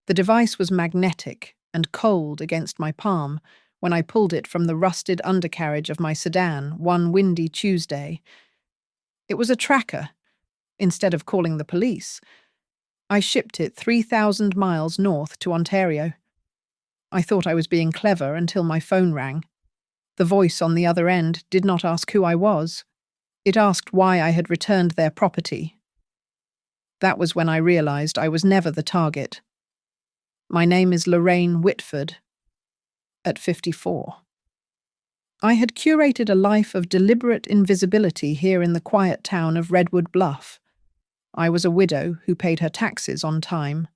The device was magnetic and cold against my palm when I pulled it from the rusted undercarriage of my sedan one windy Tuesday. It was a tracker. Instead of calling the police, I shipped it 3,000 miles north to Ontario. I thought I was being clever until my phone rang. The voice on the other end did not ask who I was. It asked why I had returned their property. That was when I realized I was never the target. My name is Lorraine Whitford, at 54. I had curated a life of deliberate invisibility here in the quiet town of Redwood Bluff. I was a widow who paid her taxes on time,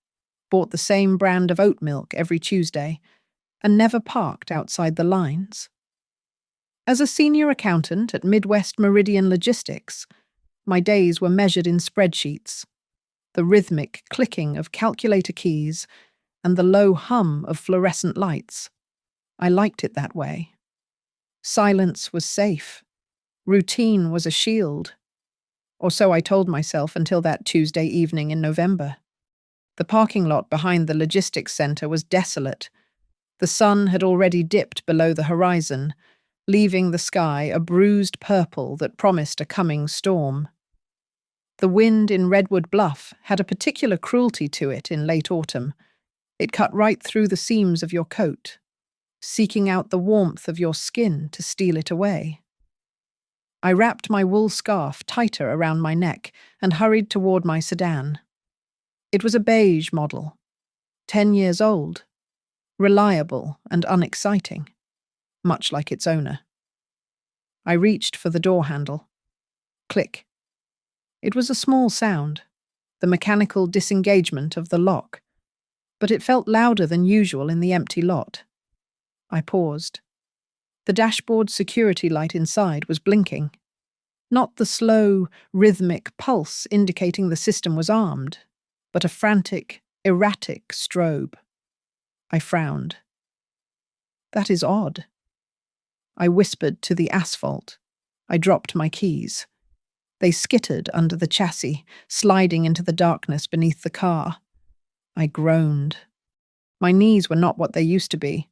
bought the same brand of oat milk every Tuesday, and never parked outside the lines. As a senior accountant at Midwest Meridian Logistics, my days were measured in spreadsheets, the rhythmic clicking of calculator keys and the low hum of fluorescent lights. I liked it that way. Silence was safe. Routine was a shield. Or so I told myself until that Tuesday evening in November. The parking lot behind the logistics center was desolate. The sun had already dipped below the horizon, leaving the sky a bruised purple that promised a coming storm. The wind in Redwood Bluff had a particular cruelty to it in late autumn. It cut right through the seams of your coat, seeking out the warmth of your skin to steal it away. I wrapped my wool scarf tighter around my neck and hurried toward my sedan. It was a beige model, 10 years old, reliable and unexciting, much like its owner. I reached for the door handle. Click. It was a small sound, the mechanical disengagement of the lock, but it felt louder than usual in the empty lot. I paused. The dashboard security light inside was blinking. Not the slow, rhythmic pulse indicating the system was armed, but a frantic, erratic strobe. I frowned. That is odd. I whispered to the asphalt. I dropped my keys. They skittered under the chassis, sliding into the darkness beneath the car. I groaned. My knees were not what they used to be,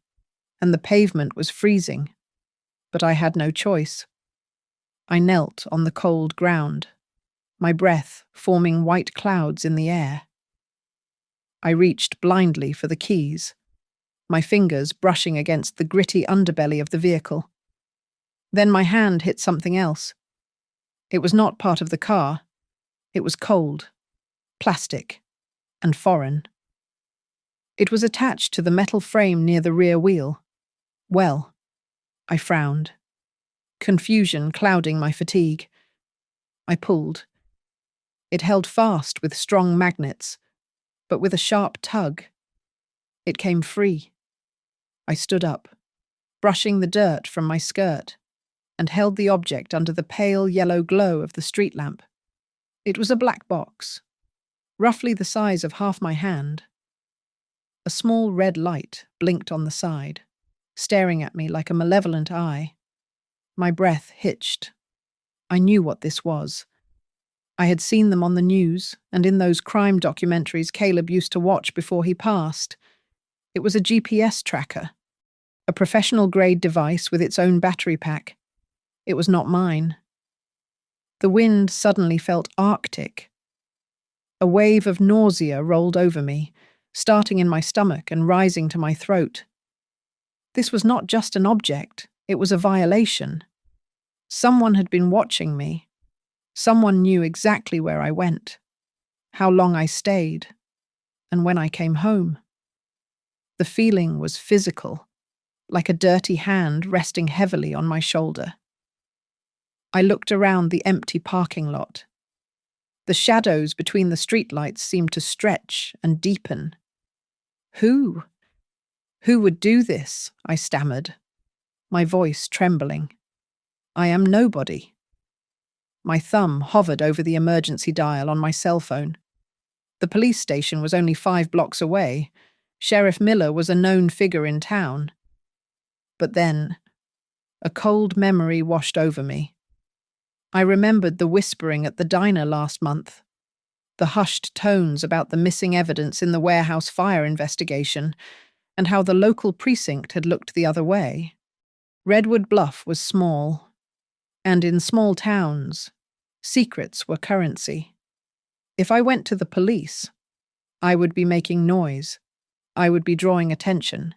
and the pavement was freezing. But I had no choice. I knelt on the cold ground, my breath forming white clouds in the air. I reached blindly for the keys, my fingers brushing against the gritty underbelly of the vehicle. Then my hand hit something else. It was not part of the car. It was cold, plastic, and foreign. It was attached to the metal frame near the rear wheel. Well, I frowned, confusion clouding my fatigue. I pulled. It held fast with strong magnets, but with a sharp tug. It came free. I stood up, brushing the dirt from my skirt, and held the object under the pale yellow glow of the street lamp. It was a black box, roughly the size of half my hand. A small red light blinked on the side, staring at me like a malevolent eye. My breath hitched. I knew what this was. I had seen them on the news and in those crime documentaries Caleb used to watch before he passed. It was a GPS tracker, a professional-grade device with its own battery pack. It was not mine. The wind suddenly felt arctic. A wave of nausea rolled over me, starting in my stomach and rising to my throat. This was not just an object, it was a violation. Someone had been watching me. Someone knew exactly where I went, how long I stayed, and when I came home. The feeling was physical, like a dirty hand resting heavily on my shoulder. I looked around the empty parking lot. The shadows between the streetlights seemed to stretch and deepen. Who? Who would do this? I stammered, my voice trembling. I am nobody. My thumb hovered over the emergency dial on my cell phone. The police station was only 5 blocks away. Sheriff Miller was a known figure in town. But then, a cold memory washed over me. I remembered the whispering at the diner last month, The hushed tones about the missing evidence in the warehouse fire investigation, and how the local precinct had looked the other way. Redwood Bluff was small, and in small towns, secrets were currency. If I went to the police, I would be making noise. I would be drawing attention.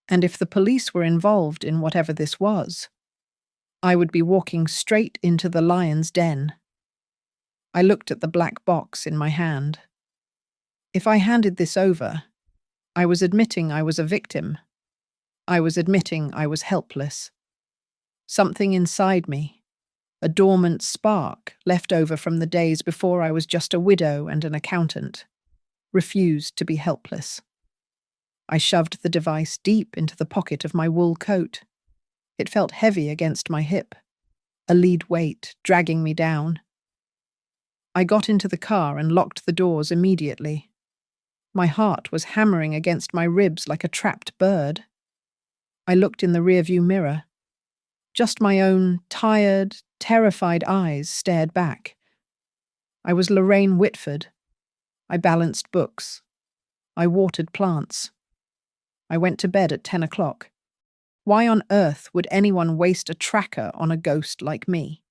And if the police were involved in whatever this was, I would be walking straight into the lion's den. I looked at the black box in my hand. If I handed this over, I was admitting I was a victim. I was admitting I was helpless. Something inside me, a dormant spark left over from the days before I was just a widow and an accountant, refused to be helpless. I shoved the device deep into the pocket of my wool coat. It felt heavy against my hip, a lead weight dragging me down. I got into the car and locked the doors immediately. My heart was hammering against my ribs like a trapped bird. I looked in the rearview mirror. Just my own tired, terrified eyes stared back. I was Lorraine Whitford. I balanced books. I watered plants. I went to bed at 10 o'clock. Why on earth would anyone waste a tracker on a ghost like me?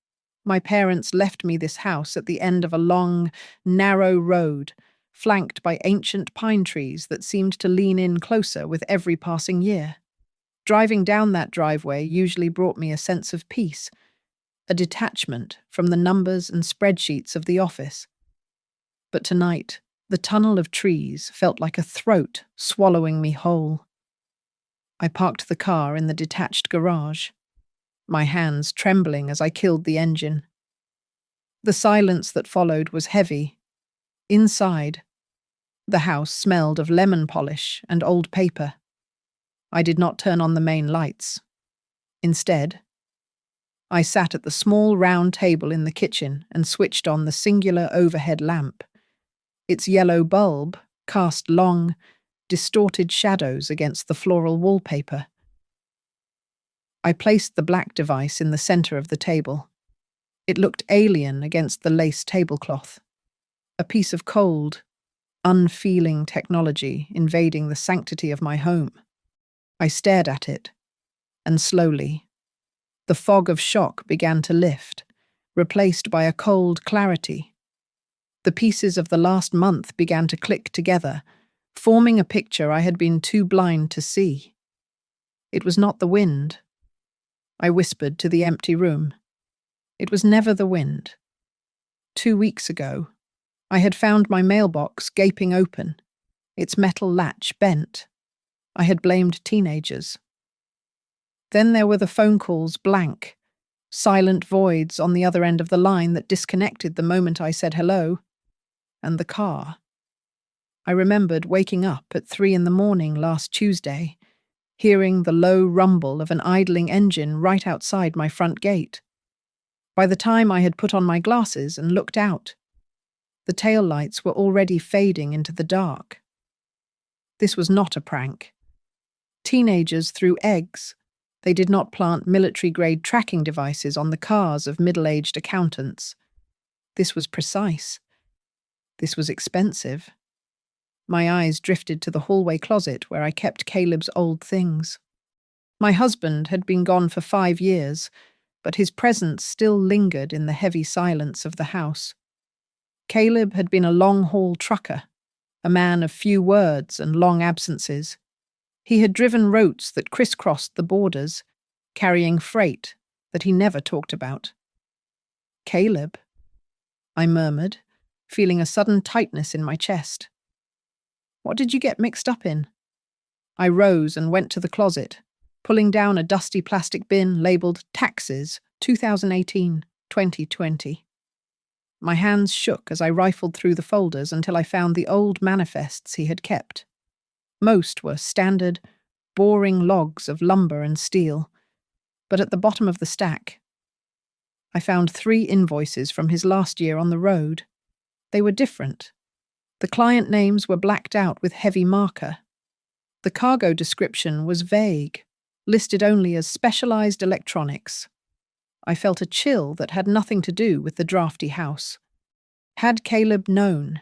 My parents left me this house at the end of a long, narrow road, flanked by ancient pine trees that seemed to lean in closer with every passing year. Driving down that driveway usually brought me a sense of peace, a detachment from the numbers and spreadsheets of the office. But tonight, the tunnel of trees felt like a throat swallowing me whole. I parked the car in the detached garage, my hands trembling as I killed the engine. The silence that followed was heavy. Inside, the house smelled of lemon polish and old paper. I did not turn on the main lights. Instead, I sat at the small round table in the kitchen and switched on the singular overhead lamp. Its yellow bulb cast long, distorted shadows against the floral wallpaper. I placed the black device in the center of the table. It looked alien against the lace tablecloth. A piece of cold, unfeeling technology invading the sanctity of my home. I stared at it, and slowly, the fog of shock began to lift, replaced by a cold clarity. The pieces of the last month began to click together, forming a picture I had been too blind to see. It was not the wind. I whispered to the empty room. It was never the wind. 2 weeks ago, I had found my mailbox gaping open, its metal latch bent. I had blamed teenagers. Then there were the phone calls blank, silent voids on the other end of the line that disconnected the moment I said hello, and the car. I remembered waking up at 3 a.m. last Tuesday, hearing the low rumble of an idling engine right outside my front gate. By the time I had put on my glasses and looked out, the taillights were already fading into the dark. This was not a prank. Teenagers threw eggs. They did not plant military-grade tracking devices on the cars of middle-aged accountants. This was precise. This was expensive. My eyes drifted to the hallway closet where I kept Caleb's old things. My husband had been gone for 5 years, but his presence still lingered in the heavy silence of the house. Caleb had been a long-haul trucker, a man of few words and long absences. He had driven routes that crisscrossed the borders, carrying freight that he never talked about. Caleb, I murmured, feeling a sudden tightness in my chest. What did you get mixed up in? I rose and went to the closet, pulling down a dusty plastic bin labeled Taxes 2018-2020. My hands shook as I rifled through the folders until I found the old manifests he had kept. Most were standard, boring logs of lumber and steel, but at the bottom of the stack, I found 3 invoices from his last year on the road. They were different. The client names were blacked out with heavy marker. The cargo description was vague, listed only as specialized electronics. I felt a chill that had nothing to do with the drafty house. Had Caleb known?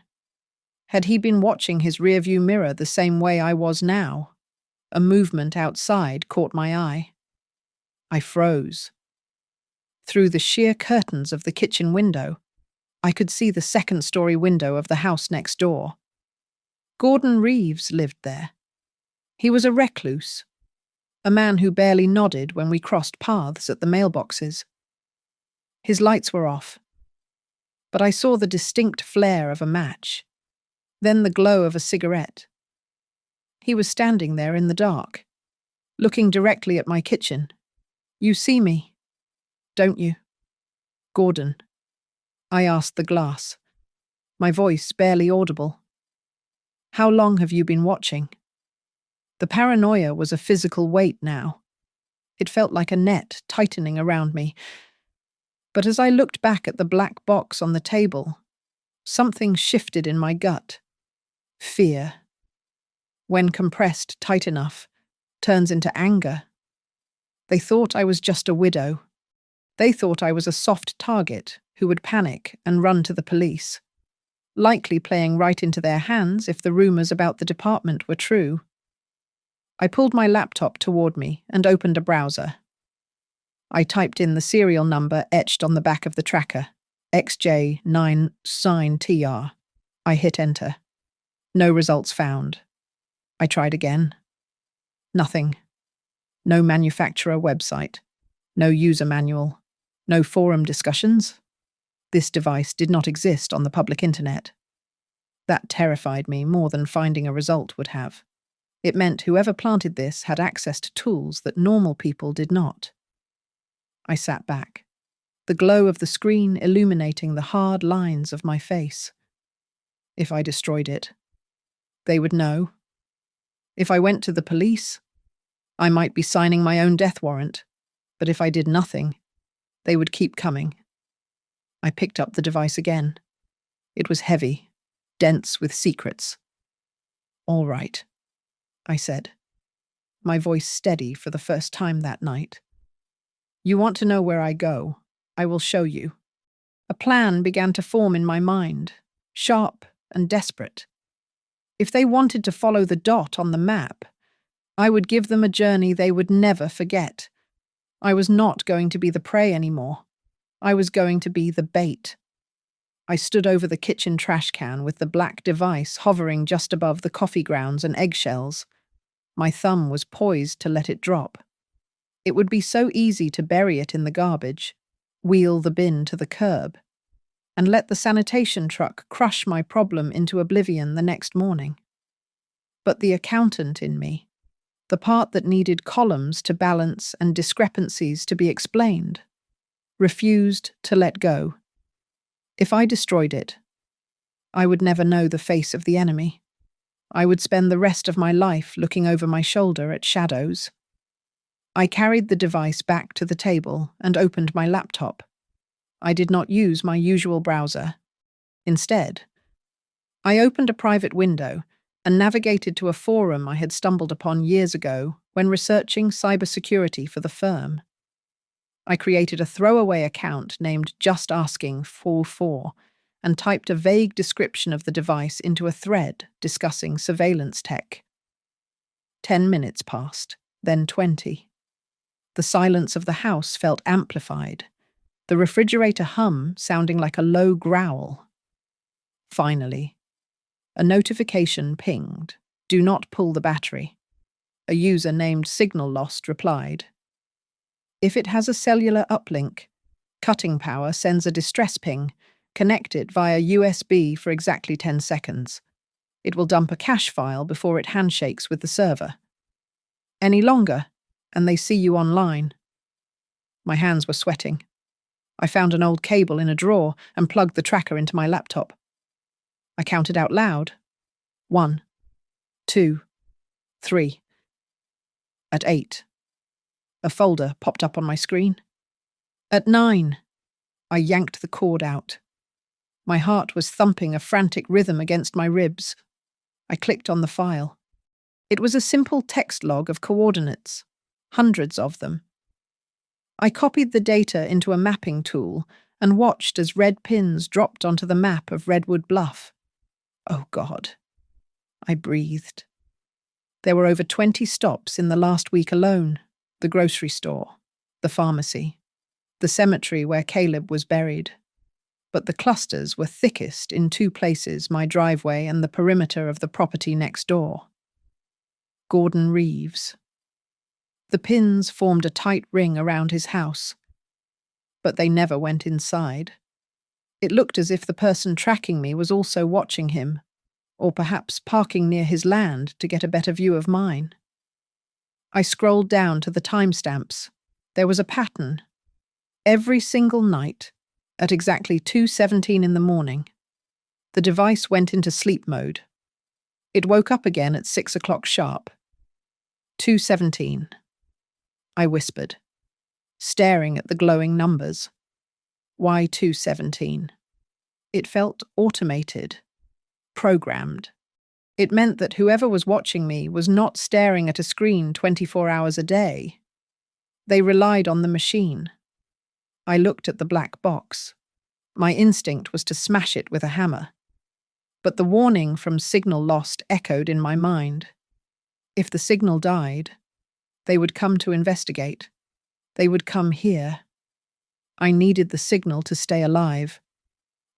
Had he been watching his rearview mirror the same way I was now? A movement outside caught my eye. I froze. Through the sheer curtains of the kitchen window, I could see the second-story window of the house next door. Gordon Reeves lived there. He was a recluse, a man who barely nodded when we crossed paths at the mailboxes. His lights were off, but I saw the distinct flare of a match, then the glow of a cigarette. He was standing there in the dark, looking directly at my kitchen. "You see me, don't you, Gordon?" I asked the glass, my voice barely audible. "How long have you been watching?" The paranoia was a physical weight now. It felt like a net tightening around me. But as I looked back at the black box on the table, something shifted in my gut. Fear, when compressed tight enough, turns into anger. They thought I was just a widow. They thought I was a soft target who would panic and run to the police, likely playing right into their hands if the rumors about the department were true. I pulled my laptop toward me and opened a browser. I typed in the serial number etched on the back of the tracker, XJ9SIGN-TR. I hit enter. No results found. I tried again. Nothing. No manufacturer website. No user manual. No forum discussions. This device did not exist on the public internet. That terrified me more than finding a result would have. It meant whoever planted this had access to tools that normal people did not. I sat back, the glow of the screen illuminating the hard lines of my face. If I destroyed it, they would know. If I went to the police, I might be signing my own death warrant, but if I did nothing, they would keep coming. I picked up the device again. It was heavy, dense with secrets. "All right," I said, my voice steady for the first time that night. "You want to know where I go? I will show you." A plan began to form in my mind, sharp and desperate. If they wanted to follow the dot on the map, I would give them a journey they would never forget. I was not going to be the prey anymore. I was going to be the bait. I stood over the kitchen trash can with the black device hovering just above the coffee grounds and eggshells. My thumb was poised to let it drop. It would be so easy to bury it in the garbage, wheel the bin to the curb, and let the sanitation truck crush my problem into oblivion the next morning. But the accountant in me, the part that needed columns to balance and discrepancies to be explained, refused to let go. If I destroyed it, I would never know the face of the enemy. I would spend the rest of my life looking over my shoulder at shadows. I carried the device back to the table and opened my laptop. I did not use my usual browser. Instead, I opened a private window and navigated to a forum I had stumbled upon years ago when researching cybersecurity for the firm. I created a throwaway account named Just Asking 44 and typed a vague description of the device into a thread discussing surveillance tech. 10 minutes passed, then 20. The silence of the house felt amplified, the refrigerator hum sounding like a low growl. Finally, a notification pinged. "Do not pull the battery." A user named Signal Lost replied. "If it has a cellular uplink, Cutting Power sends a distress ping. Connect it via USB for exactly 10 seconds. It will dump a cache file before it handshakes with the server. Any longer, and they see you online." My hands were sweating. I found an old cable in a drawer and plugged the tracker into my laptop. I counted out loud. 1, 2, 3. At 8, a folder popped up on my screen. At 9, I yanked the cord out. My heart was thumping a frantic rhythm against my ribs. I clicked on the file. It was a simple text log of coordinates, hundreds of them. I copied the data into a mapping tool and watched as red pins dropped onto the map of Redwood Bluff. Oh God, I breathed. There were over 20 stops in the last week alone: the grocery store, the pharmacy, the cemetery where Caleb was buried. But the clusters were thickest in two places: my driveway and the perimeter of the property next door. Gordon Reeves. The pins formed a tight ring around his house, but they never went inside. It looked as if the person tracking me was also watching him, or perhaps parking near his land to get a better view of mine. I scrolled down to the timestamps. There was a pattern. Every single night, at exactly 2:17 in the morning, the device went into sleep mode. It woke up again at 6 o'clock sharp. 2:17. I whispered, staring at the glowing numbers. Why 2:17? It felt automated, programmed. It meant that whoever was watching me was not staring at a screen 24 hours a day. They relied on the machine. I looked at the black box. My instinct was to smash it with a hammer. But the warning from signal lost echoed in my mind. If the signal died, they would come to investigate. They would come here. I needed the signal to stay alive,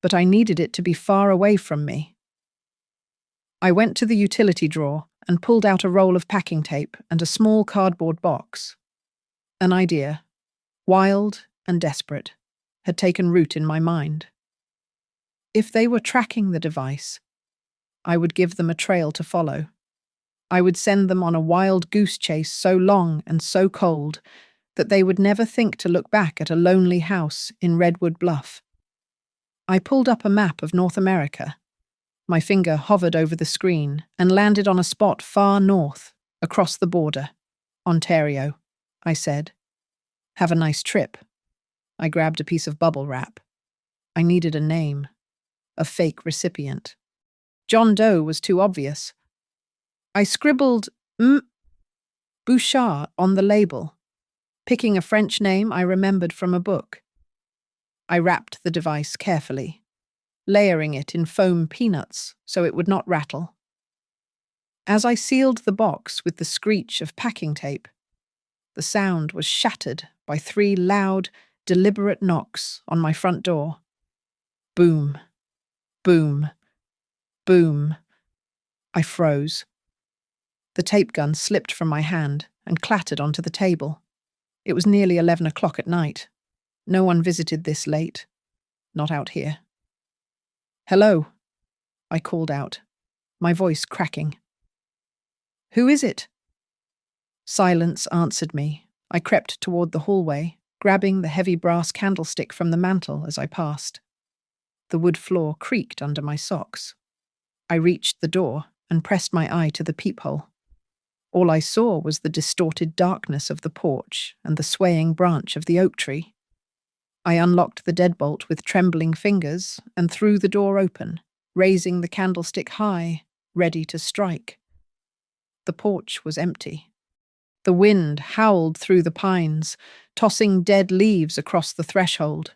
but I needed it to be far away from me. I went to the utility drawer and pulled out a roll of packing tape and a small cardboard box. An idea, wild and desperate, had taken root in my mind. If they were tracking the device, I would give them a trail to follow. I would send them on a wild goose chase so long and so cold that they would never think to look back at a lonely house in Redwood Bluff. I pulled up a map of North America. My finger hovered over the screen and landed on a spot far north, across the border. Ontario, I said. Have a nice trip. I grabbed a piece of bubble wrap. I needed a name, a fake recipient. John Doe was too obvious. I scribbled Bouchard on the label, picking a French name I remembered from a book. I wrapped the device carefully, layering it in foam peanuts so it would not rattle. As I sealed the box with the screech of packing tape, the sound was shattered by 3 loud, deliberate knocks on my front door. Boom, boom, boom. I froze. The tape gun slipped from my hand and clattered onto the table. It was nearly 11 o'clock at night. No one visited this late. Not out here. Hello, I called out, my voice cracking. Who is it? Silence answered me. I crept toward the hallway, grabbing the heavy brass candlestick from the mantel as I passed. The wood floor creaked under my socks. I reached the door and pressed my eye to the peephole. All I saw was the distorted darkness of the porch and the swaying branch of the oak tree. I unlocked the deadbolt with trembling fingers and threw the door open, raising the candlestick high, ready to strike. The porch was empty. The wind howled through the pines, tossing dead leaves across the threshold.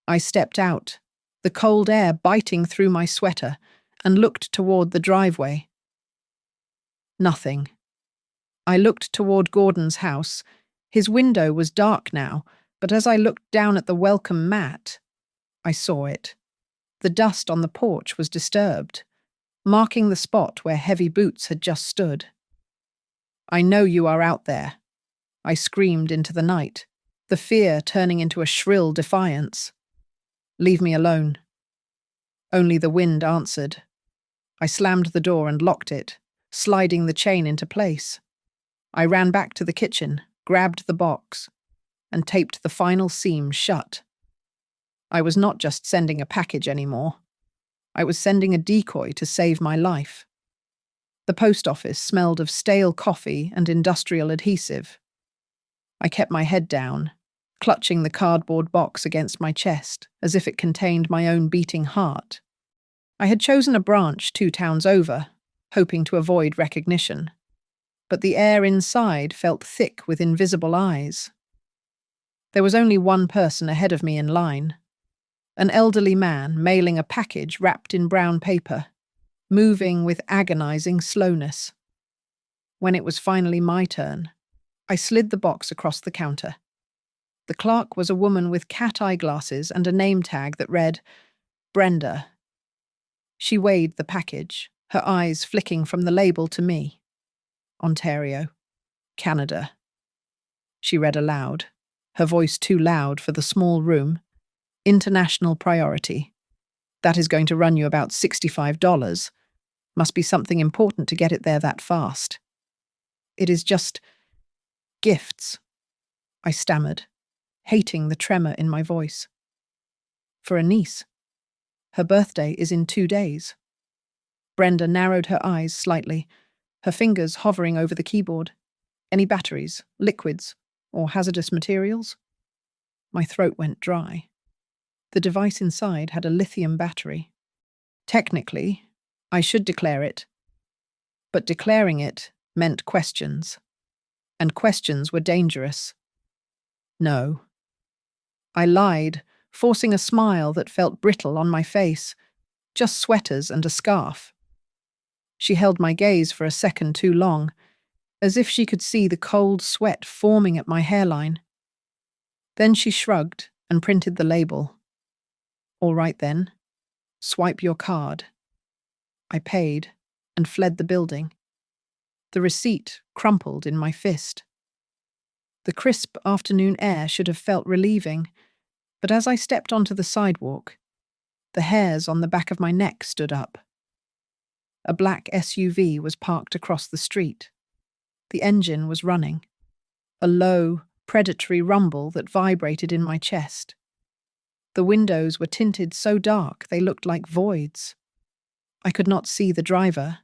I stepped out, the cold air biting through my sweater, and looked toward the driveway. Nothing. I looked toward Gordon's house. His window was dark now, but as I looked down at the welcome mat, I saw it. The dust on the porch was disturbed, marking the spot where heavy boots had just stood. I know you are out there, I screamed into the night, the fear turning into a shrill defiance. Leave me alone. Only the wind answered. I slammed the door and locked it, sliding the chain into place. I ran back to the kitchen, grabbed the box, and taped the final seam shut. I was not just sending a package anymore. I was sending a decoy to save my life. The post office smelled of stale coffee and industrial adhesive. I kept my head down, clutching the cardboard box against my chest as if it contained my own beating heart. I had chosen a branch 2 towns over, hoping to avoid recognition, but the air inside felt thick with invisible eyes. There was only one person ahead of me in line, an elderly man mailing a package wrapped in brown paper, moving with agonizing slowness. When it was finally my turn, I slid the box across the counter. The clerk was a woman with cat eye glasses and a name tag that read, Brenda. She weighed the package, her eyes flicking from the label to me. Ontario, Canada. She read aloud, her voice too loud for the small room. International priority. That is going to run you about $65. Must be something important to get it there that fast. It is just gifts, I stammered, hating the tremor in my voice. For a niece. Her birthday is in 2 days. Brenda narrowed her eyes slightly, her fingers hovering over the keyboard. Any batteries, liquids, or hazardous materials? My throat went dry. The device inside had a lithium battery. Technically, I should declare it, but declaring it meant questions, and questions were dangerous. No. I lied, forcing a smile that felt brittle on my face, just sweaters and a scarf. She held my gaze for a second too long, as if she could see the cold sweat forming at my hairline. Then she shrugged and printed the label. All right then, swipe your card. I paid and fled the building. The receipt crumpled in my fist. The crisp afternoon air should have felt relieving, but as I stepped onto the sidewalk, the hairs on the back of my neck stood up. A black SUV was parked across the street. The engine was running, a low, predatory rumble that vibrated in my chest. The windows were tinted so dark they looked like voids. I could not see the driver,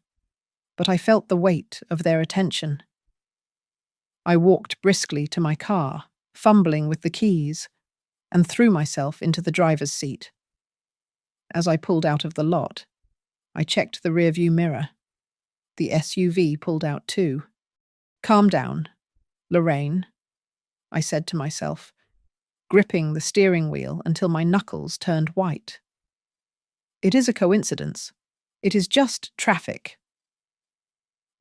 but I felt the weight of their attention. I walked briskly to my car, fumbling with the keys, and threw myself into the driver's seat. As I pulled out of the lot, I checked the rearview mirror. The SUV pulled out too. Calm down, Lorraine, I said to myself, gripping the steering wheel until my knuckles turned white. It is a coincidence. It is just traffic.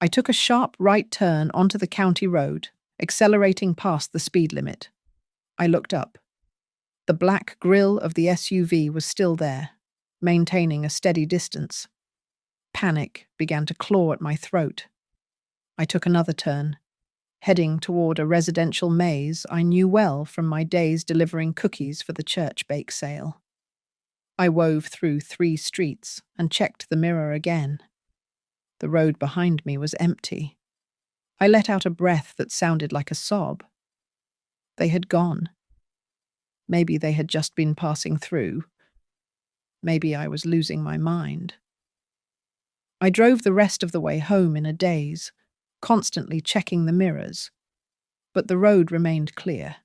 I took a sharp right turn onto the county road, accelerating past the speed limit. I looked up. The black grille of the SUV was still there, maintaining a steady distance. Panic began to claw at my throat. I took another turn, heading toward a residential maze I knew well from my days delivering cookies for the church bake sale. I wove through 3 streets and checked the mirror again. The road behind me was empty. I let out a breath that sounded like a sob. They had gone. Maybe they had just been passing through. Maybe I was losing my mind. I drove the rest of the way home in a daze, constantly checking the mirrors, but the road remained clear.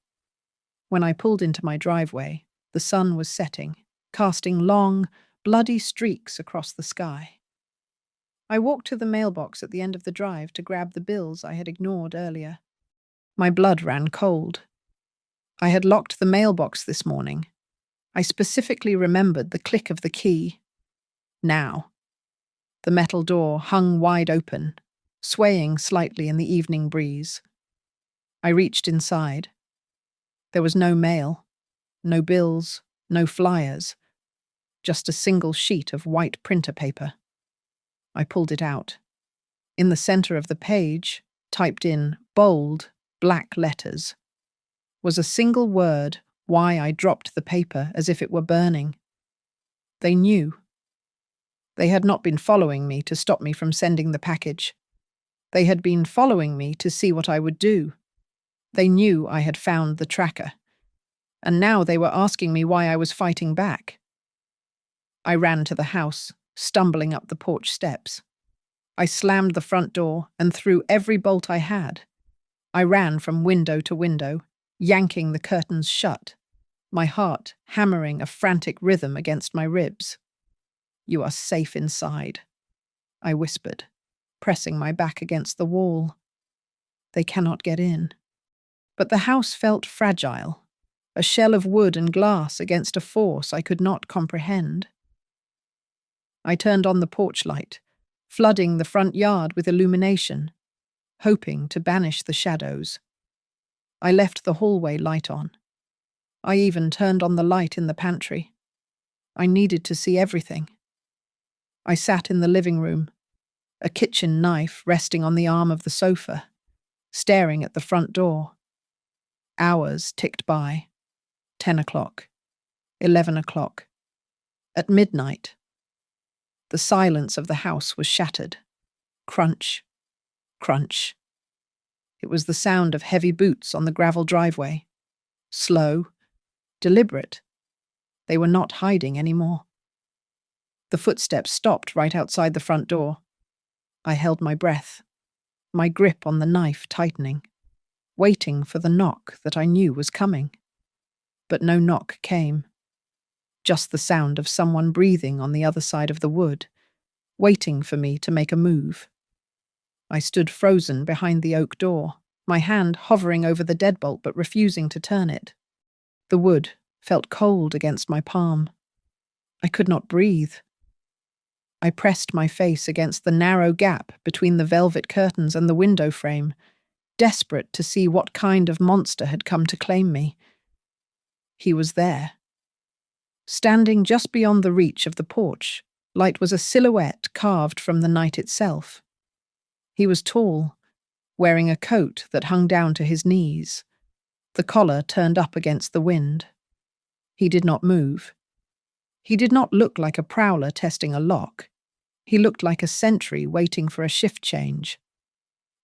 When I pulled into my driveway, the sun was setting, casting long, bloody streaks across the sky. I walked to the mailbox at the end of the drive to grab the bills I had ignored earlier. My blood ran cold. I had locked the mailbox this morning. I specifically remembered the click of the key. Now. The metal door hung wide open, swaying slightly in the evening breeze. I reached inside. There was no mail, no bills, no flyers, just a single sheet of white printer paper. I pulled it out. In the center of the page, typed in bold, black letters, was a single word why I dropped the paper as if it were burning. They knew. They had not been following me to stop me from sending the package. They had been following me to see what I would do. They knew I had found the tracker. And now they were asking me why I was fighting back. I ran to the house, stumbling up the porch steps. I slammed the front door and threw every bolt I had. I ran from window to window, yanking the curtains shut, my heart hammering a frantic rhythm against my ribs. You are safe inside, I whispered, pressing my back against the wall. They cannot get in. But the house felt fragile. a shell of wood and glass against a force I could not comprehend. I turned on the porch light, flooding the front yard with illumination, hoping to banish the shadows. I left the hallway light on. I even turned on the light in the pantry. I needed to see everything. I sat in the living room, a kitchen knife resting on the arm of the sofa, staring at the front door. Hours ticked by. 10 o'clock. 11 o'clock. At midnight, the silence of the house was shattered. Crunch, crunch. It was the sound of heavy boots on the gravel driveway. Slow, deliberate. They were not hiding anymore. The footsteps stopped right outside the front door. I held my breath, my grip on the knife tightening, waiting for the knock that I knew was coming. But no knock came. Just the sound of someone breathing on the other side of the wood, waiting for me to make a move. I stood frozen behind the oak door, my hand hovering over the deadbolt but refusing to turn it. The wood felt cold against my palm. I could not breathe. I pressed my face against the narrow gap between the velvet curtains and the window frame, desperate to see what kind of monster had come to claim me. He was there. Standing just beyond the reach of the porch, light was a silhouette carved from the night itself. He was tall, wearing a coat that hung down to his knees, the collar turned up against the wind. He did not move. He did not look like a prowler testing a lock. He looked like a sentry waiting for a shift change.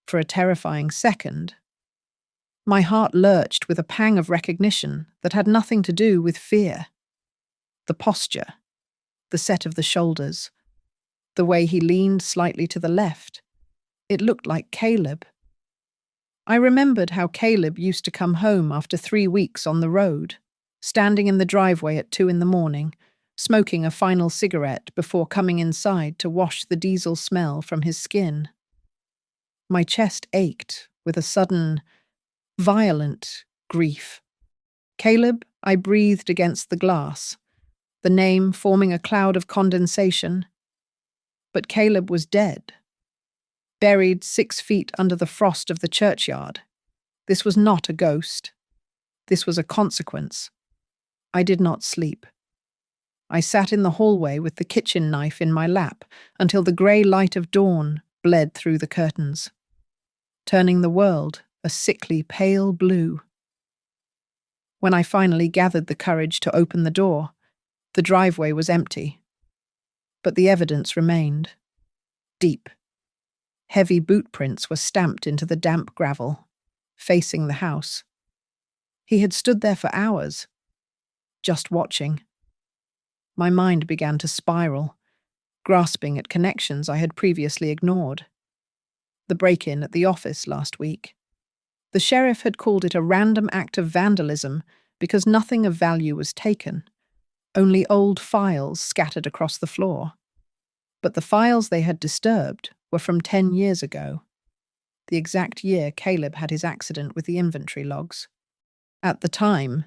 For a terrifying second, my heart lurched with a pang of recognition that had nothing to do with fear. The posture, the set of the shoulders, the way he leaned slightly to the left. It looked like Caleb. I remembered how Caleb used to come home after 3 weeks on the road, standing in the driveway at 2 a.m, smoking a final cigarette before coming inside to wash the diesel smell from his skin. My chest ached with a sudden, violent grief. Caleb, I breathed against the glass, the name forming a cloud of condensation. But Caleb was dead, buried 6 feet under the frost of the churchyard. This was not a ghost. This was a consequence. I did not sleep. I sat in the hallway with the kitchen knife in my lap until the grey light of dawn bled through the curtains, turning the world a sickly pale blue. When I finally gathered the courage to open the door, the driveway was empty. But the evidence remained. Deep. Heavy boot prints were stamped into the damp gravel, facing the house. He had stood there for hours, just watching. My mind began to spiral, grasping at connections I had previously ignored. The break-in at the office last week. The sheriff had called it a random act of vandalism because nothing of value was taken, only old files scattered across the floor. But the files they had disturbed were from 10 years ago, the exact year Caleb had his accident with the inventory logs. At the time,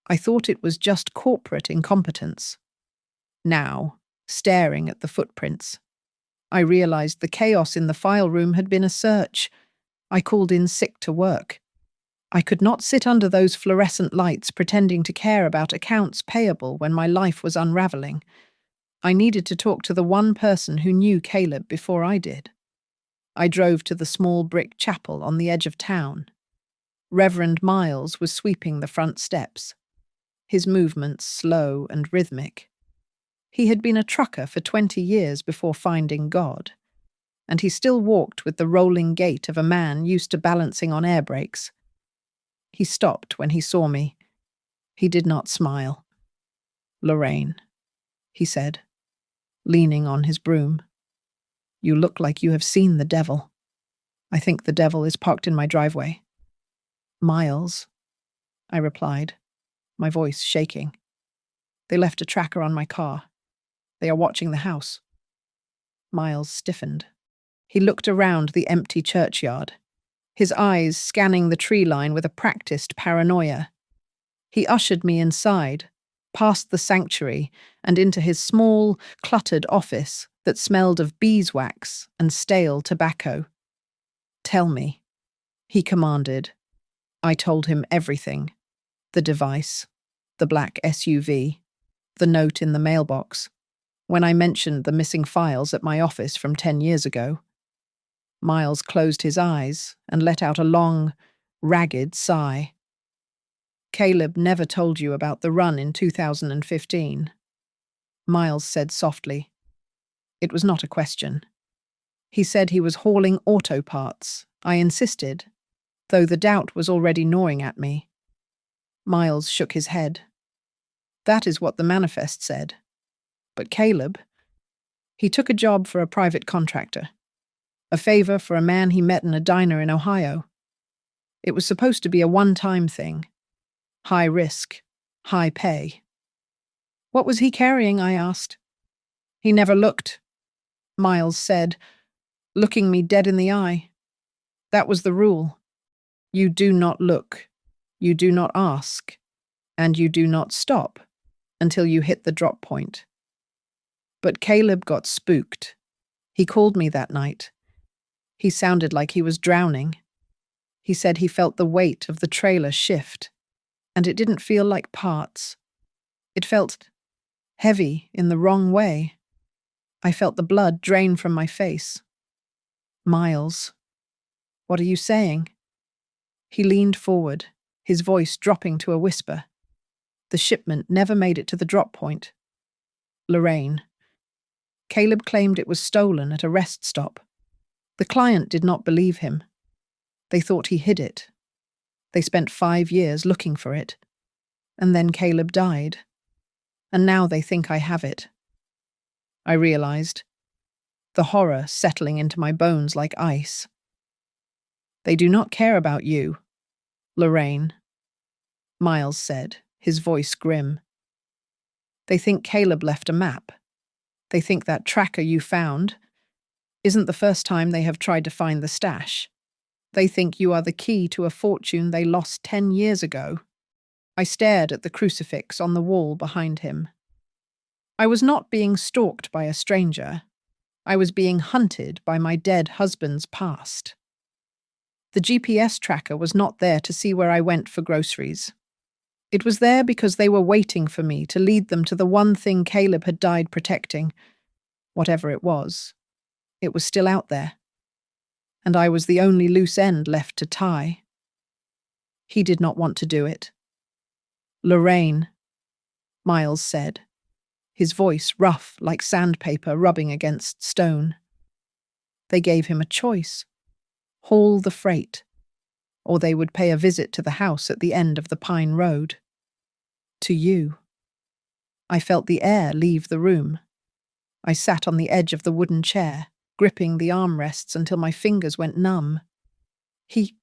I thought it was just corporate incompetence. Now, staring at the footprints, I realized the chaos in the file room had been a search. I called in sick to work. I could not sit under those fluorescent lights pretending to care about accounts payable when my life was unraveling. I needed to talk to the one person who knew Caleb before I did. I drove to the small brick chapel on the edge of town. Reverend Miles was sweeping the front steps, his movements slow and rhythmic. He had been a trucker for 20 years before finding God, and he still walked with the rolling gait of a man used to balancing on air brakes. He stopped when he saw me. He did not smile. "Lorraine," he said, leaning on his broom. "You look like you have seen the devil. I think the devil is parked in my driveway." "Miles," I replied, my voice shaking. "They left a tracker on my car. They are watching the house." Miles stiffened. He looked around the empty churchyard, his eyes scanning the tree line with a practiced paranoia. He ushered me inside, past the sanctuary, and into his small, cluttered office that smelled of beeswax and stale tobacco. "Tell me," he commanded. I told him everything. The device, the black SUV, the note in the mailbox. When I mentioned the missing files at my office from 10 years ago, Miles closed his eyes and let out a long, ragged sigh. "Caleb never told you about the run in 2015. Miles said softly. It was not a question. He said he was hauling auto parts. I insisted, though the doubt was already gnawing at me. Miles shook his head. That is what the manifest said. But Caleb, he took a job for a private contractor. A favor for a man he met in a diner in Ohio. It was supposed to be a one-time thing. High risk, high pay. What was he carrying, I asked. He never looked, Miles said, looking me dead in the eye. That was the rule. You do not look, you do not ask, and you do not stop until you hit the drop point. But Caleb got spooked. He called me that night. He sounded like he was drowning. He said he felt the weight of the trailer shift, and it didn't feel like parts. It felt heavy in the wrong way. I felt the blood drain from my face. Miles, what are you saying? He leaned forward, his voice dropping to a whisper. The shipment never made it to the drop point. Lorraine. Caleb claimed it was stolen at a rest stop. The client did not believe him. They thought he hid it. They spent 5 years looking for it. And then Caleb died. And now they think I have it. I realized, the horror settling into my bones like ice. They do not care about you, Lorraine, Miles said, his voice grim. They think Caleb left a map. They think that tracker you found isn't the first time they have tried to find the stash. They think you are the key to a fortune they lost 10 years ago. I stared at the crucifix on the wall behind him. I was not being stalked by a stranger. I was being hunted by my dead husband's past. The GPS tracker was not there to see where I went for groceries. It was there because they were waiting for me to lead them to the one thing Caleb had died protecting. Whatever it was still out there. And I was the only loose end left to tie. He did not want to do it. Lorraine, Miles said, his voice rough like sandpaper rubbing against stone. They gave him a choice. Haul the freight, or they would pay a visit to the house at the end of the Pine Road. To you. I felt the air leave the room. I sat on the edge of the wooden chair, gripping the armrests until my fingers went numb. He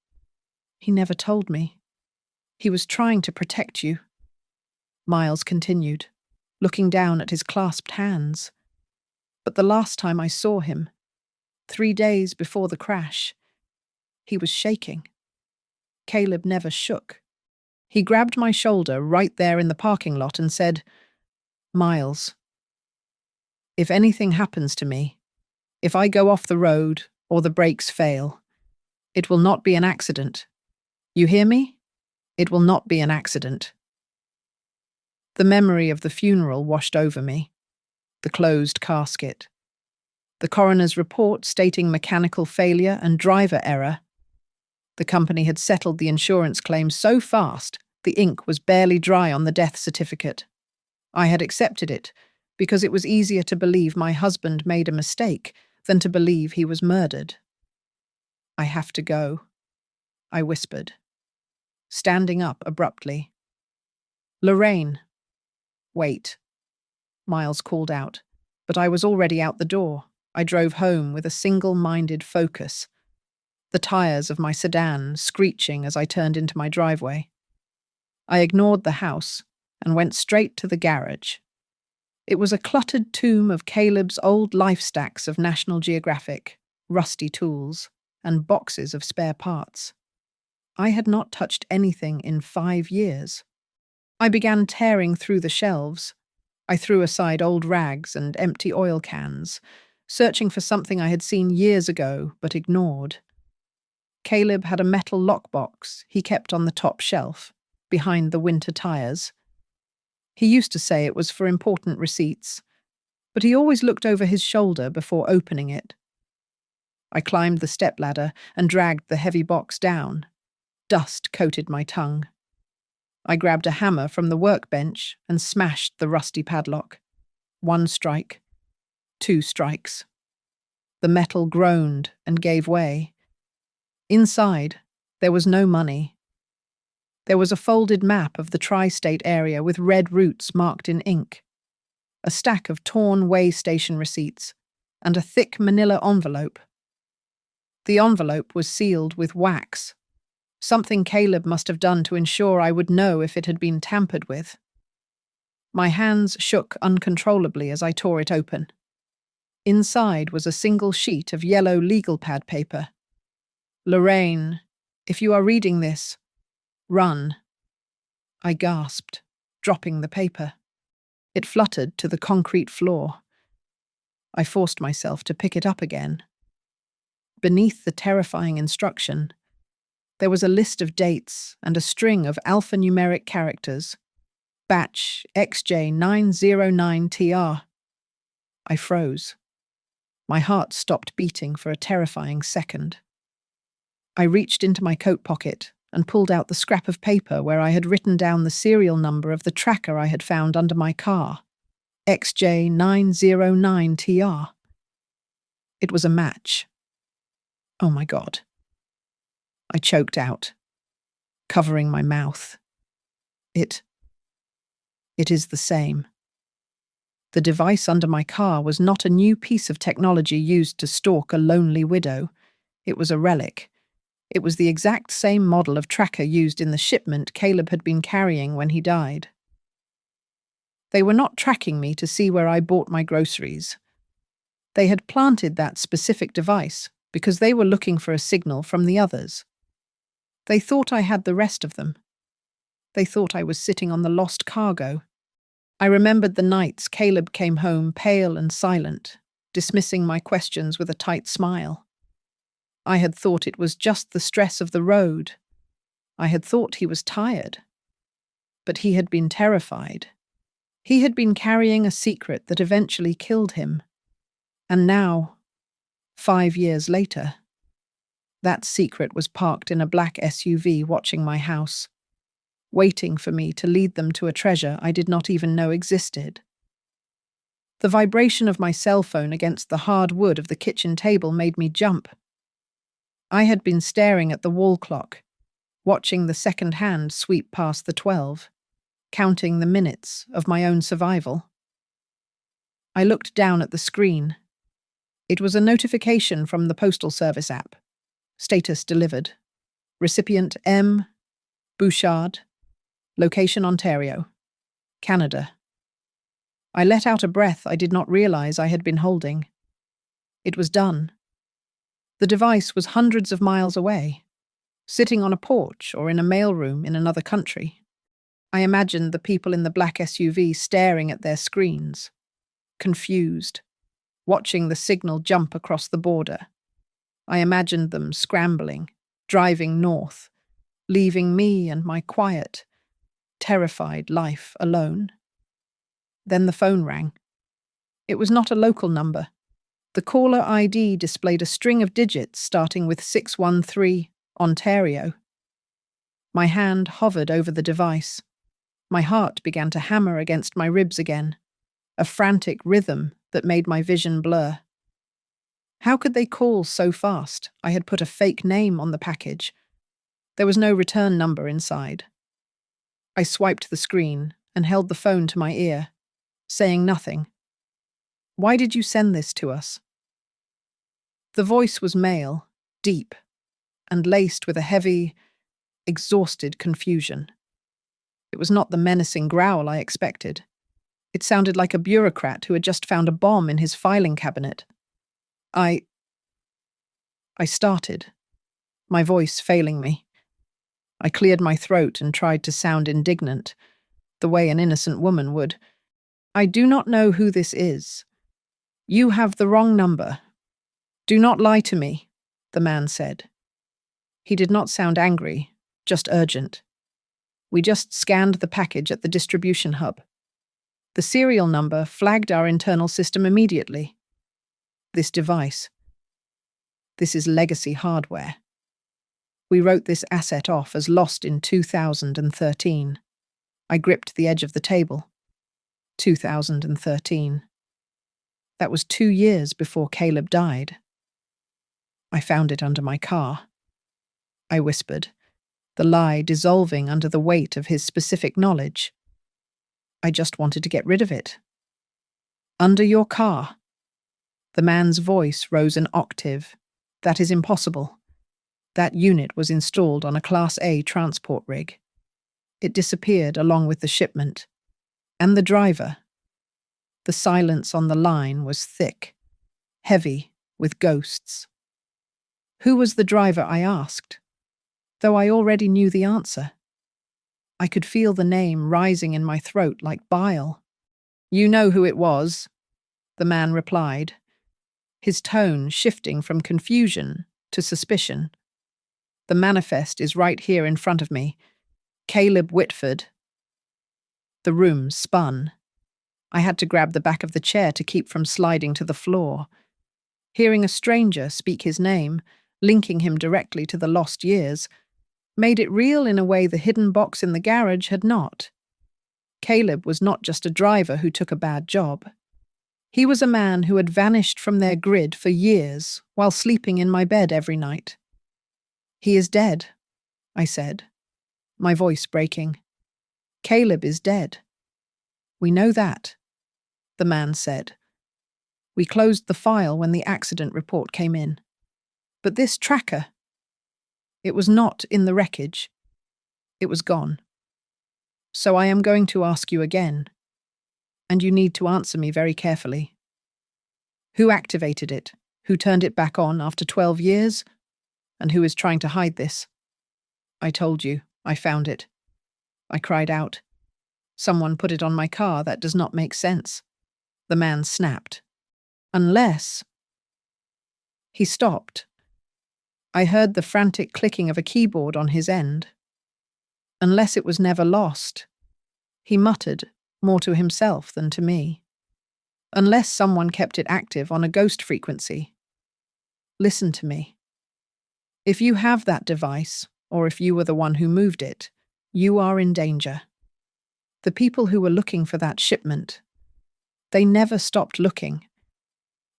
never told me. He was trying to protect you. Miles continued, looking down at his clasped hands. But the last time I saw him, 3 days before the crash, he was shaking. Caleb never shook. He grabbed my shoulder right there in the parking lot and said, Miles, if anything happens to me, if I go off the road or the brakes fail, it will not be an accident. You hear me? It will not be an accident. The memory of the funeral washed over me. The closed casket. The coroner's report stating mechanical failure and driver error. The company had settled the insurance claim so fast the ink was barely dry on the death certificate. I had accepted it because it was easier to believe my husband made a mistake than to believe he was murdered. I have to go, I whispered, standing up abruptly. Lorraine. Wait, Miles called out, but I was already out the door. I drove home with a single-minded focus, the tires of my sedan screeching as I turned into my driveway. I ignored the house and went straight to the garage. It was a cluttered tomb of Caleb's old life stacks of National Geographic, rusty tools, and boxes of spare parts. I had not touched anything in 5 years. I began tearing through the shelves. I threw aside old rags and empty oil cans, searching for something I had seen years ago but ignored. Caleb had a metal lockbox he kept on the top shelf, behind the winter tires. He used to say it was for important receipts, but he always looked over his shoulder before opening it. I climbed the stepladder and dragged the heavy box down. Dust coated my tongue. I grabbed a hammer from the workbench and smashed the rusty padlock. 1 strike, 2 strikes. The metal groaned and gave way. Inside, there was no money. There was a folded map of the tri-state area with red routes marked in ink, a stack of torn way station receipts, and a thick manila envelope. The envelope was sealed with wax, something Caleb must have done to ensure I would know if it had been tampered with. My hands shook uncontrollably as I tore it open. Inside was a single sheet of yellow legal pad paper. "Lorraine, if you are reading this, run." I gasped, dropping the paper. It fluttered to the concrete floor. I forced myself to pick it up again. Beneath the terrifying instruction, there was a list of dates and a string of alphanumeric characters. Batch XJ909TR. I froze. My heart stopped beating for a terrifying second. I reached into my coat pocket and pulled out the scrap of paper where I had written down the serial number of the tracker I had found under my car. XJ909TR. It was a match. Oh my God. I choked out, covering my mouth. It is the same. The device under my car was not a new piece of technology used to stalk a lonely widow. It was a relic. It was the exact same model of tracker used in the shipment Caleb had been carrying when he died. They were not tracking me to see where I bought my groceries. They had planted that specific device because they were looking for a signal from the others. They thought I had the rest of them. They thought I was sitting on the lost cargo. I remembered the nights Caleb came home pale and silent, dismissing my questions with a tight smile. I had thought it was just the stress of the road. I had thought he was tired. But he had been terrified. He had been carrying a secret that eventually killed him. And now, 5 years later, that secret was parked in a black SUV watching my house, waiting for me to lead them to a treasure I did not even know existed. The vibration of my cell phone against the hard wood of the kitchen table made me jump. I had been staring at the wall clock, watching the second hand sweep past the 12, counting the minutes of my own survival. I looked down at the screen. It was a notification from the Postal Service app. Status delivered. Recipient M. Bouchard. Location Ontario. Canada. I let out a breath I did not realize I had been holding. It was done. The device was hundreds of miles away, sitting on a porch or in a mailroom in another country. I imagined the people in the black SUV staring at their screens, confused, watching the signal jump across the border. I imagined them scrambling, driving north, leaving me and my quiet, terrified life alone. Then the phone rang. It was not a local number. The caller ID displayed a string of digits starting with 613, Ontario. My hand hovered over the device. My heart began to hammer against my ribs again, a frantic rhythm that made my vision blur. How could they call so fast? I had put a fake name on the package. There was no return number inside. I swiped the screen and held the phone to my ear, saying nothing. "Why did you send this to us?" The voice was male, deep, and laced with a heavy, exhausted confusion. It was not the menacing growl I expected. It sounded like a bureaucrat who had just found a bomb in his filing cabinet. I started, my voice failing me. I cleared my throat and tried to sound indignant. the way an innocent woman would. "I do not know who this is. You have the wrong number. Do not lie to me," the man said. He did not sound angry, just urgent. We just scanned the package at the distribution hub. The serial number flagged our internal system immediately. This device. This is legacy hardware. We wrote this asset off as lost in 2013. I gripped the edge of the table. 2013. That was 2 years before Caleb died. I found it under my car. I whispered, the lie dissolving under the weight of his specific knowledge. I just wanted to get rid of it. Under your car. The man's voice rose an octave. That is impossible. That unit was installed on a Class A transport rig. It disappeared along with the shipment. And the driver. The silence on the line was thick, heavy with ghosts. Who was the driver, I asked, though I already knew the answer. I could feel the name rising in my throat like bile. "You know who it was," the man replied, his tone shifting from confusion to suspicion. "The manifest is right here in front of me. Caleb Whitford." The room spun. I had to grab the back of the chair to keep from sliding to the floor. Hearing a stranger speak his name, linking him directly to the lost years, made it real in a way the hidden box in the garage had not. Caleb was not just a driver who took a bad job. He was a man who had vanished from their grid for years while sleeping in my bed every night. "He is dead," I said, my voice breaking. "Caleb is dead." "We know that," the man said. "We closed the file when the accident report came in. But this tracker, it was not in the wreckage. It was gone. So I am going to ask you again, and you need to answer me very carefully. Who activated it? Who turned it back on after 12 years? And who is trying to hide this?" "I told you, I found it." I cried out. "Someone put it on my car. That does not make sense." The man snapped. "Unless—" He stopped. I heard the frantic clicking of a keyboard on his end. "Unless it was never lost," he muttered, more to himself than to me. "Unless someone kept it active on a ghost frequency. Listen to me. If you have that device, or if you were the one who moved it, you are in danger. The people who were looking for that shipment, they never stopped looking.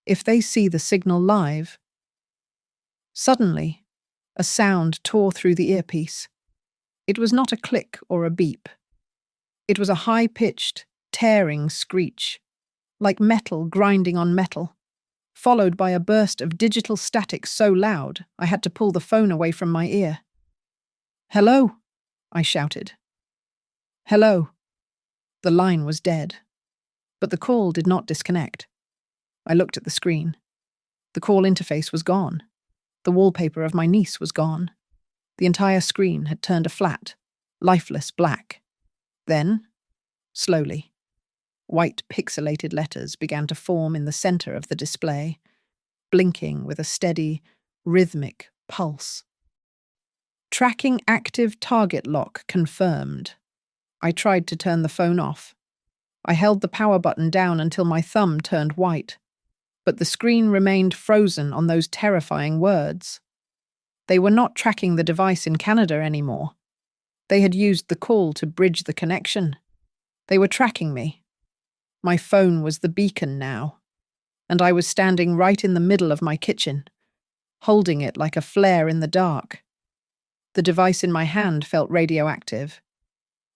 If they see the signal live—" Suddenly, a sound tore through the earpiece. It was not a click or a beep. It was a high-pitched, tearing screech, like metal grinding on metal, followed by a burst of digital static so loud I had to pull the phone away from my ear. "Hello?" I shouted. "Hello." The line was dead, but the call did not disconnect. I looked at the screen. The call interface was gone. The wallpaper of my niece was gone. The entire screen had turned a flat, lifeless black. Then, slowly, white pixelated letters began to form in the center of the display, blinking with a steady, rhythmic pulse. "Tracking active target lock confirmed." I tried to turn the phone off. I held the power button down until my thumb turned white, but the screen remained frozen on those terrifying words. They were not tracking the device in Canada anymore. They had used the call to bridge the connection. They were tracking me. My phone was the beacon now, and I was standing right in the middle of my kitchen, holding it like a flare in the dark. The device in my hand felt radioactive.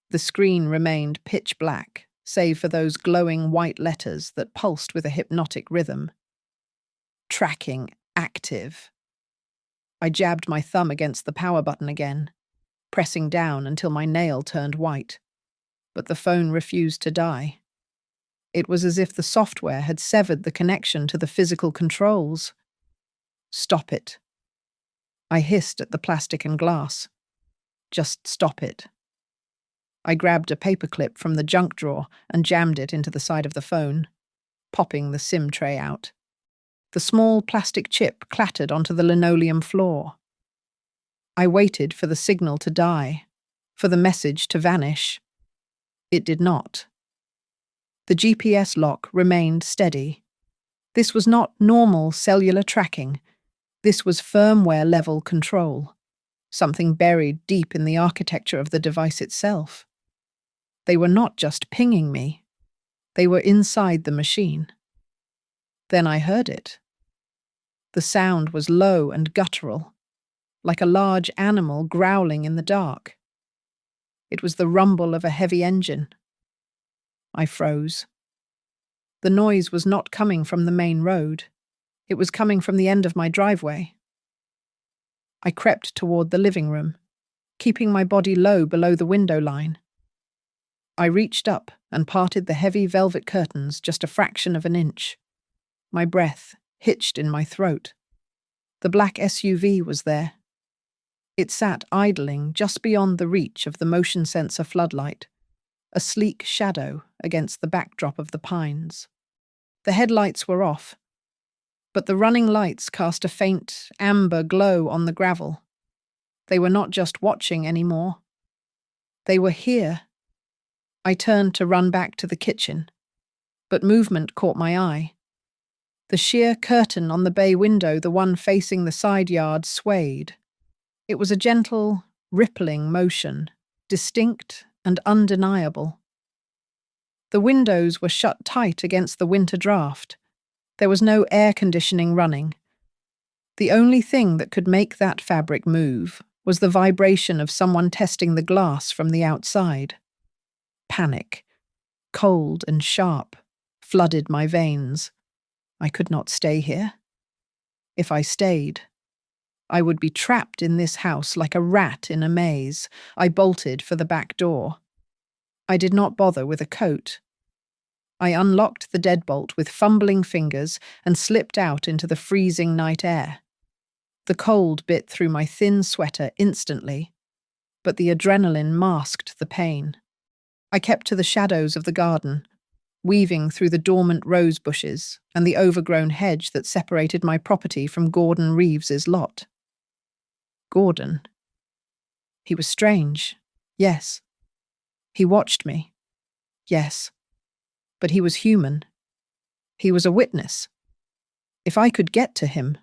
The screen remained pitch black, save for those glowing white letters that pulsed with a hypnotic rhythm. Tracking active. I jabbed my thumb against the power button again, pressing down until my nail turned white. But the phone refused to die. It was as if the software had severed the connection to the physical controls. "Stop it." I hissed at the plastic and glass. "Just stop it." I grabbed a paperclip from the junk drawer and jammed it into the side of the phone, popping the SIM tray out. The small plastic chip clattered onto the linoleum floor. I waited for the signal to die, for the message to vanish. It did not. The GPS lock remained steady. This was not normal cellular tracking. This was firmware-level control, something buried deep in the architecture of the device itself. They were not just pinging me. They were inside the machine. Then I heard it. The sound was low and guttural, like a large animal growling in the dark. It was the rumble of a heavy engine. I froze. The noise was not coming from the main road. It was coming from the end of my driveway. I crept toward the living room, keeping my body low below the window line. I reached up and parted the heavy velvet curtains just a fraction of an inch. My breath hitched in my throat. The black SUV was there. It sat idling just beyond the reach of the motion sensor floodlight, a sleek shadow against the backdrop of the pines. The headlights were off, but the running lights cast a faint, amber glow on the gravel. They were not just watching anymore. They were here. I turned to run back to the kitchen, but movement caught my eye. The sheer curtain on the bay window, the one facing the side yard, swayed. It was a gentle, rippling motion, distinct and undeniable. The windows were shut tight against the winter draft. There was no air conditioning running. The only thing that could make that fabric move was the vibration of someone testing the glass from the outside. Panic, cold and sharp, flooded my veins. I could not stay here. If I stayed, I would be trapped in this house like a rat in a maze. I bolted for the back door. I did not bother with a coat. I unlocked the deadbolt with fumbling fingers and slipped out into the freezing night air. The cold bit through my thin sweater instantly, but the adrenaline masked the pain. I kept to the shadows of the garden, weaving through the dormant rose bushes and the overgrown hedge that separated my property from Gordon Reeves's lot. Gordon. He was strange, yes. He watched me, yes. But he was human. He was a witness. If I could get to him,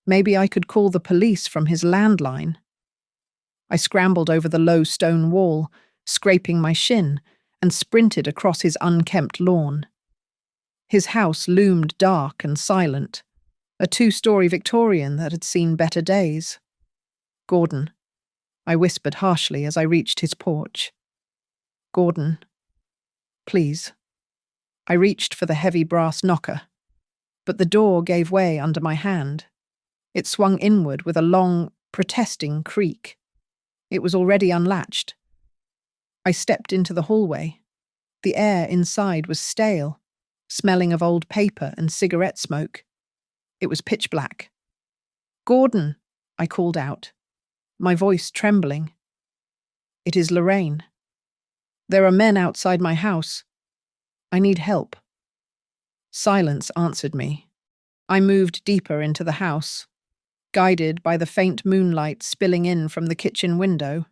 maybe I could call the police from his landline. I scrambled over the low stone wall, scraping my shin, and sprinted across his unkempt lawn. His house loomed dark and silent, a 2-story Victorian that had seen better days. Gordon, I whispered harshly as I reached his porch. Gordon, please. I reached for the heavy brass knocker, but the door gave way under my hand. It swung inward with a long, protesting creak. It was already unlatched. I stepped into the hallway. The air inside was stale, smelling of old paper and cigarette smoke. It was pitch black. Gordon, I called out, my voice trembling. It is Lorraine. There are men outside my house. I need help. Silence answered me. I moved deeper into the house, guided by the faint moonlight spilling in from the kitchen window.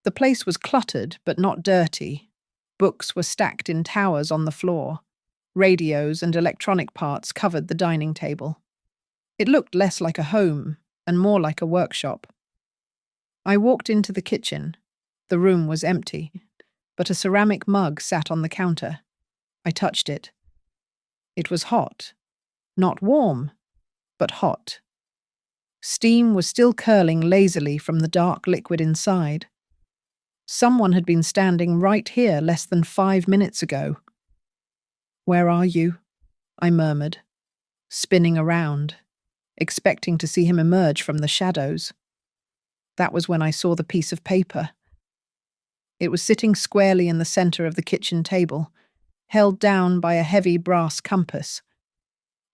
The place was cluttered but not dirty. Books were stacked in towers on the floor. Radios and electronic parts covered the dining table. It looked less like a home and more like a workshop. I walked into the kitchen. The room was empty, but a ceramic mug sat on the counter. I touched it. It was hot. Not warm, but hot. Steam was still curling lazily from the dark liquid inside. Someone had been standing right here less than 5 minutes ago. Where are you? I murmured, spinning around, expecting to see him emerge from the shadows. That was when I saw the piece of paper. It was sitting squarely in the center of the kitchen table, held down by a heavy brass compass.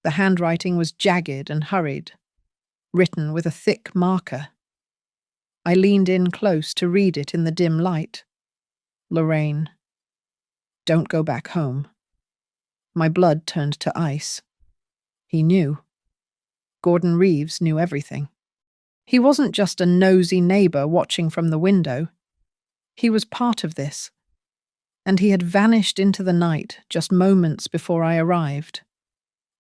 The handwriting was jagged and hurried, written with a thick marker. I leaned in close to read it in the dim light. Lorraine, don't go back home. My blood turned to ice. He knew. Gordon Reeves knew everything. He wasn't just a nosy neighbor watching from the window. He was part of this, and he had vanished into the night just moments before I arrived,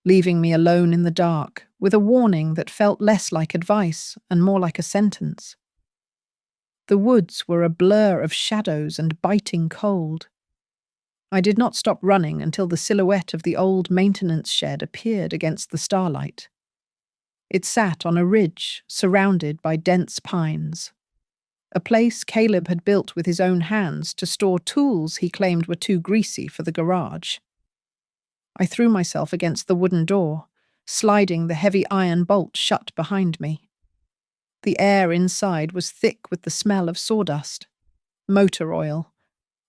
leaving me alone in the dark with a warning that felt less like advice and more like a sentence. The woods were a blur of shadows and biting cold. I did not stop running until the silhouette of the old maintenance shed appeared against the starlight. It sat on a ridge surrounded by dense pines, a place Caleb had built with his own hands to store tools he claimed were too greasy for the garage. I threw myself against the wooden door, sliding the heavy iron bolt shut behind me. The air inside was thick with the smell of sawdust, motor oil,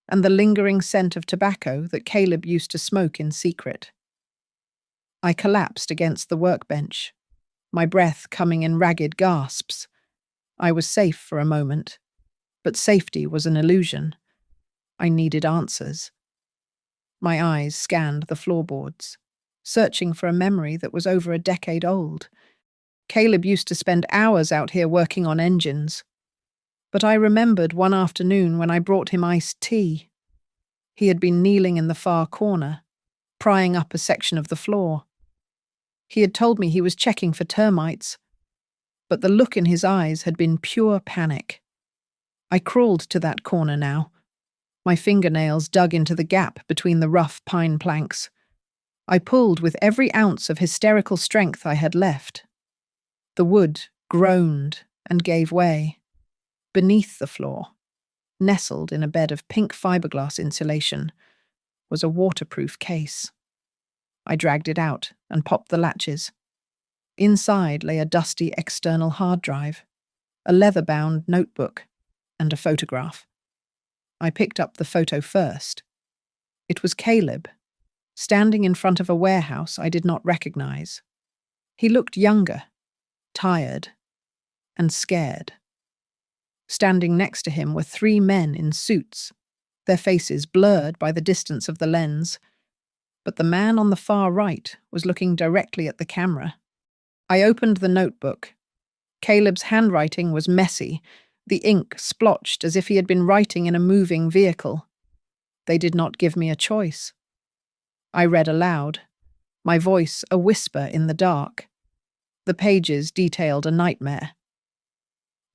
and the lingering scent of tobacco that Caleb used to smoke in secret. I collapsed against the workbench, my breath coming in ragged gasps. I was safe for a moment, but safety was an illusion. I needed answers. My eyes scanned the floorboards, searching for a memory that was over a decade old. Caleb used to spend hours out here working on engines. But I remembered one afternoon when I brought him iced tea. He had been kneeling in the far corner, prying up a section of the floor. He had told me he was checking for termites, but the look in his eyes had been pure panic. I crawled to that corner now, my fingernails dug into the gap between the rough pine planks. I pulled with every ounce of hysterical strength I had left. The wood groaned and gave way. Beneath the floor, nestled in a bed of pink fiberglass insulation, was a waterproof case. I dragged it out and popped the latches. Inside lay a dusty external hard drive, a leather-bound notebook, and a photograph. I picked up the photo first. It was Caleb, standing in front of a warehouse I did not recognize. He looked younger, tired, and scared. Standing next to him were 3 men in suits, their faces blurred by the distance of the lens. But the man on the far right was looking directly at the camera. I opened the notebook. Caleb's handwriting was messy, the ink splotched as if he had been writing in a moving vehicle. They did not give me a choice. I read aloud, my voice a whisper in the dark. The pages detailed a nightmare.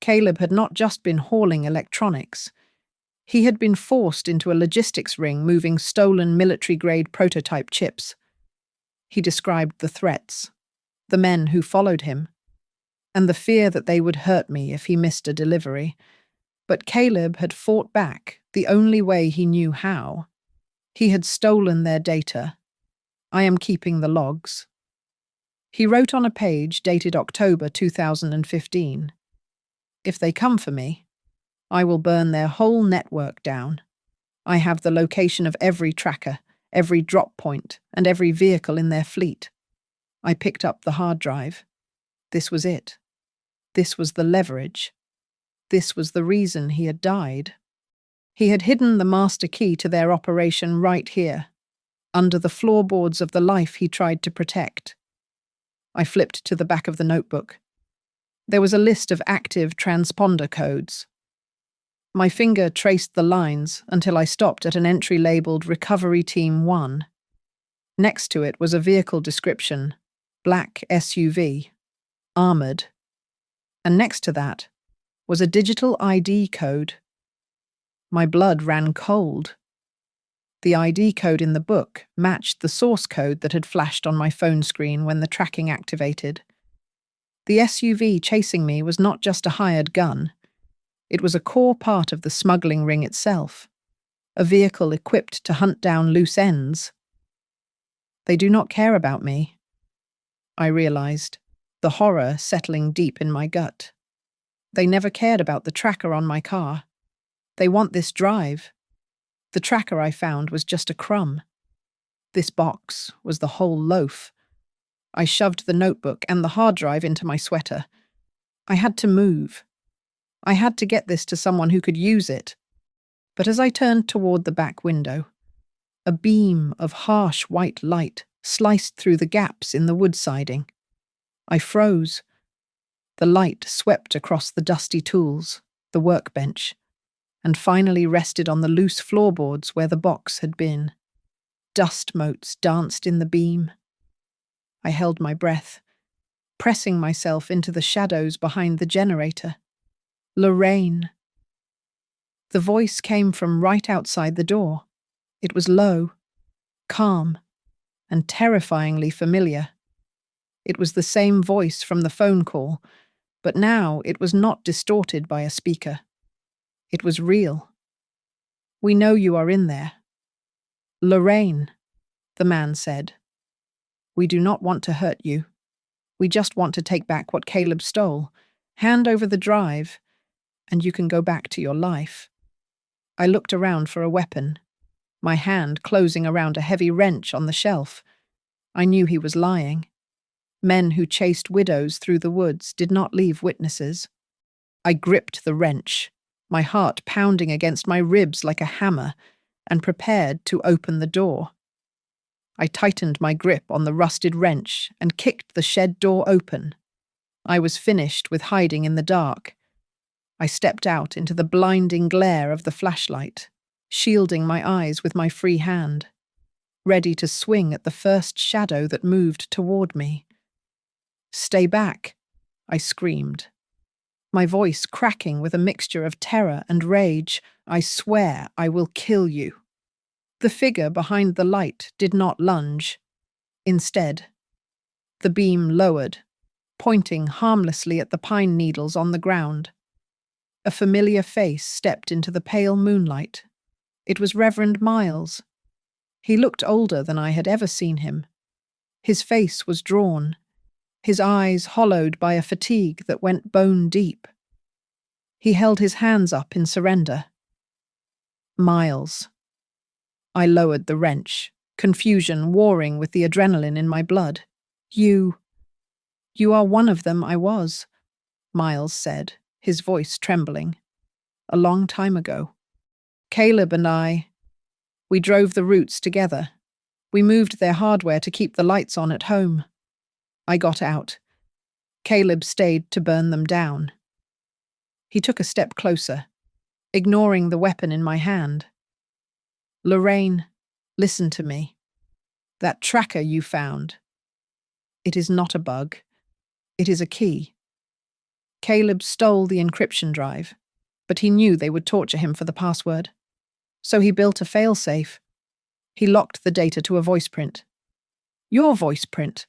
Caleb had not just been hauling electronics. He had been forced into a logistics ring moving stolen military-grade prototype chips. He described the threats, the men who followed him, and the fear that they would hurt me if he missed a delivery. But Caleb had fought back the only way he knew how. He had stolen their data. I am keeping the logs. He wrote on a page dated October 2015. If they come for me, I will burn their whole network down. I have the location of every tracker, every drop point, and every vehicle in their fleet. I picked up the hard drive. This was it. This was the leverage. This was the reason he had died. He had hidden the master key to their operation right here, under the floorboards of the life he tried to protect. I flipped to the back of the notebook. There was a list of active transponder codes. My finger traced the lines until I stopped at an entry labeled Recovery Team 1. Next to it was a vehicle description, black SUV, armored. And next to that was a digital ID code. My blood ran cold. The ID code in the book matched the source code that had flashed on my phone screen when the tracking activated. The SUV chasing me was not just a hired gun. It was a core part of the smuggling ring itself, a vehicle equipped to hunt down loose ends. They do not care about me, I realized, the horror settling deep in my gut. They never cared about the tracker on my car. They want this drive. The tracker I found was just a crumb. This box was the whole loaf. I shoved the notebook and the hard drive into my sweater. I had to move. I had to get this to someone who could use it. But as I turned toward the back window, a beam of harsh white light sliced through the gaps in the wood siding. I froze. The light swept across the dusty tools, the workbench, and finally rested on the loose floorboards where the box had been. Dust motes danced in the beam. I held my breath, pressing myself into the shadows behind the generator. Lorraine. The voice came from right outside the door. It was low, calm, and terrifyingly familiar. It was the same voice from the phone call, but now it was not distorted by a speaker. It was real. "We know you are in there." "Lorraine," the man said. "We do not want to hurt you. We just want to take back what Caleb stole. Hand over the drive, and you can go back to your life." I looked around for a weapon, my hand closing around a heavy wrench on the shelf. I knew he was lying. Men who chased widows through the woods did not leave witnesses. I gripped the wrench, my heart pounding against my ribs like a hammer, and prepared to open the door. I tightened my grip on the rusted wrench and kicked the shed door open. I was finished with hiding in the dark. I stepped out into the blinding glare of the flashlight, shielding my eyes with my free hand, ready to swing at the first shadow that moved toward me. "Stay back," I screamed, my voice cracking with a mixture of terror and rage. "I swear I will kill you." The figure behind the light did not lunge. Instead, the beam lowered, pointing harmlessly at the pine needles on the ground. A familiar face stepped into the pale moonlight. It was Reverend Miles. He looked older than I had ever seen him. His face was drawn, his eyes hollowed by a fatigue that went bone deep. He held his hands up in surrender. "Miles." I lowered the wrench, confusion warring with the adrenaline in my blood. You are one of them." I was," Miles said, his voice trembling. "A long time ago. Caleb and we drove the routes together. We moved their hardware to keep the lights on at home. I got out. Caleb stayed to burn them down." He took a step closer, ignoring the weapon in my hand. "Lorraine, listen to me. That tracker you found. It is not a bug. It is a key. Caleb stole the encryption drive, but he knew they would torture him for the password. So he built a failsafe. He locked the data to a voice print. Your voice print."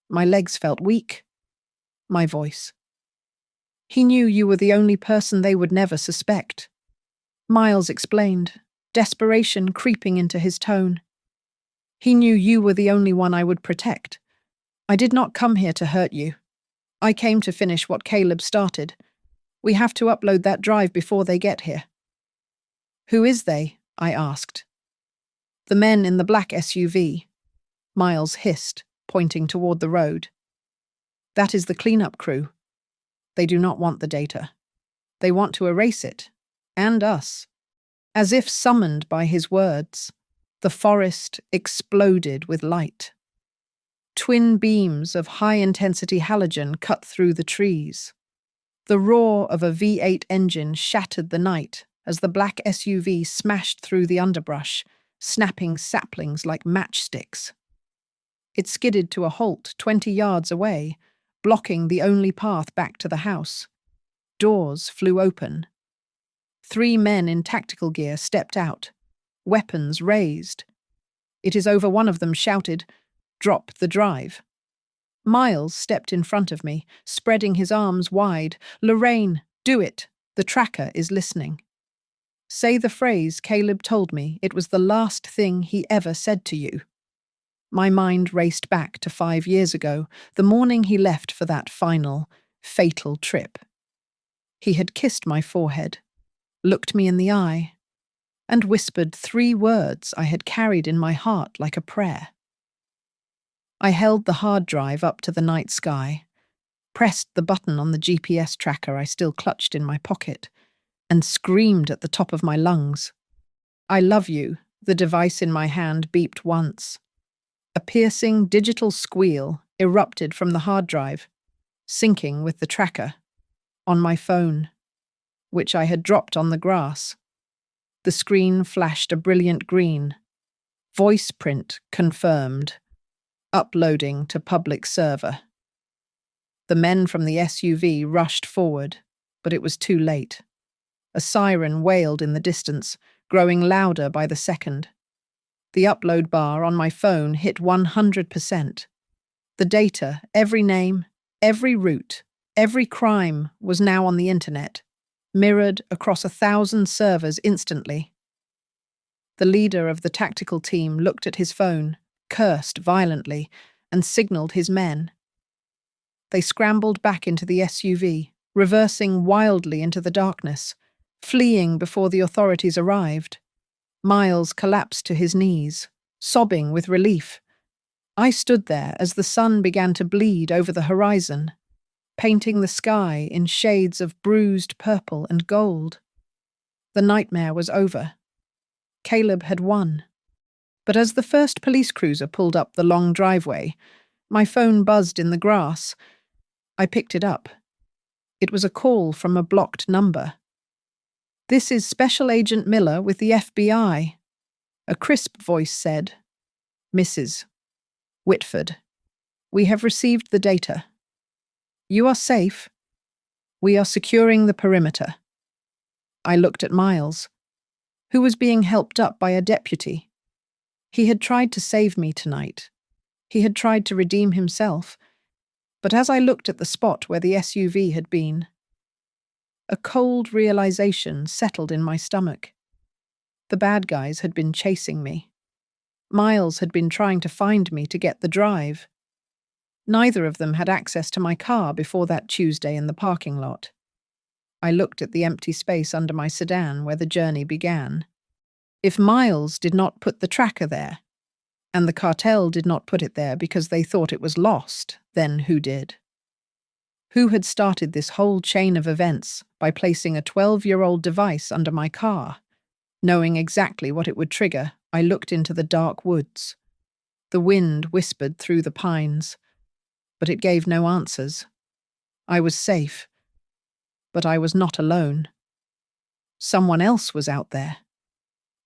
My legs felt weak. My voice. "He knew you were the only person they would never suspect," Miles explained, desperation creeping into his tone. "He knew you were the only one I would protect. I did not come here to hurt you. I came to finish what Caleb started. We have to upload that drive before they get here." "Who is they?" I asked. "The men in the black SUV," Miles hissed, pointing toward the road. "That is the cleanup crew. They do not want the data. They want to erase it. And us." As if summoned by his words, the forest exploded with light. Twin beams of high-intensity halogen cut through the trees. The roar of a V8 engine shattered the night as the black SUV smashed through the underbrush, snapping saplings like matchsticks. It skidded to a halt 20 yards away, blocking the only path back to the house. Doors flew open. 3 men in tactical gear stepped out, weapons raised. It is over one of them shouted, "Drop the drive." Miles stepped in front of me, spreading his arms wide. "Lorraine, do it. The tracker is listening." Say the phrase Caleb told me it was the last thing he ever said to you. My mind raced back to 5 years ago, the morning he left for that final, fatal trip. He had kissed my forehead, looked me in the eye, and whispered 3 words I had carried in my heart like a prayer. I held the hard drive up to the night sky, pressed the button on the GPS tracker I still clutched in my pocket, and screamed at the top of my lungs. "I love you," the device in my hand beeped once. A piercing digital squeal erupted from the hard drive, syncing with the tracker on my phone, which I had dropped on the grass. The screen flashed a brilliant green. Voice print confirmed. Uploading to public server. The men from the SUV rushed forward, but it was too late. A siren wailed in the distance, growing louder by the second. The upload bar on my phone hit 100%. The data, every name, every route, every crime was now on the internet, mirrored across 1,000 servers instantly. The leader of the tactical team looked at his phone, cursed violently, and signaled his men. They scrambled back into the SUV, reversing wildly into the darkness, fleeing before the authorities arrived. Miles collapsed to his knees, sobbing with relief. I stood there as the sun began to bleed over the horizon, painting the sky in shades of bruised purple and gold. The nightmare was over. Caleb had won. But as the first police cruiser pulled up the long driveway, my phone buzzed in the grass. I picked it up. It was a call from a blocked number. "This is Special Agent Miller with the FBI." A crisp voice said, "Mrs. Whitford, we have received the data. You are safe. We are securing the perimeter." I looked at Miles, who was being helped up by a deputy. He had tried to save me tonight. He had tried to redeem himself. But as I looked at the spot where the SUV had been, a cold realization settled in my stomach. The bad guys had been chasing me. Miles had been trying to find me to get the drive. Neither of them had access to my car before that Tuesday in the parking lot. I looked at the empty space under my sedan where the journey began. If Miles did not put the tracker there, and the cartel did not put it there because they thought it was lost, then who did? Who had started this whole chain of events by placing a 12-year-old device under my car? Knowing exactly what it would trigger, I looked into the dark woods. The wind whispered through the pines, but it gave no answers. I was safe, but I was not alone. Someone else was out there,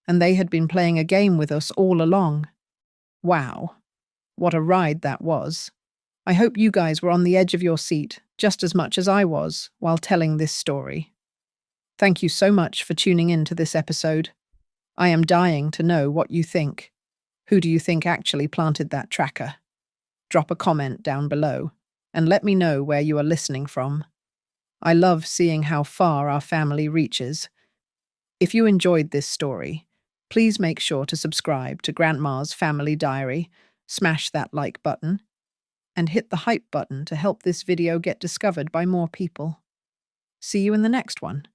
and they had been playing a game with us all along. Wow, what a ride that was. I hope you guys were on the edge of your seat just as much as I was while telling this story. Thank you so much for tuning in to this episode. I am dying to know what you think. Who do you think actually planted that tracker? Drop a comment down below and let me know where you are listening from. I love seeing how far our family reaches. If you enjoyed this story, please make sure to subscribe to Grandma's Family Diary, smash that like button, and hit the hype button to help this video get discovered by more people. See you in the next one.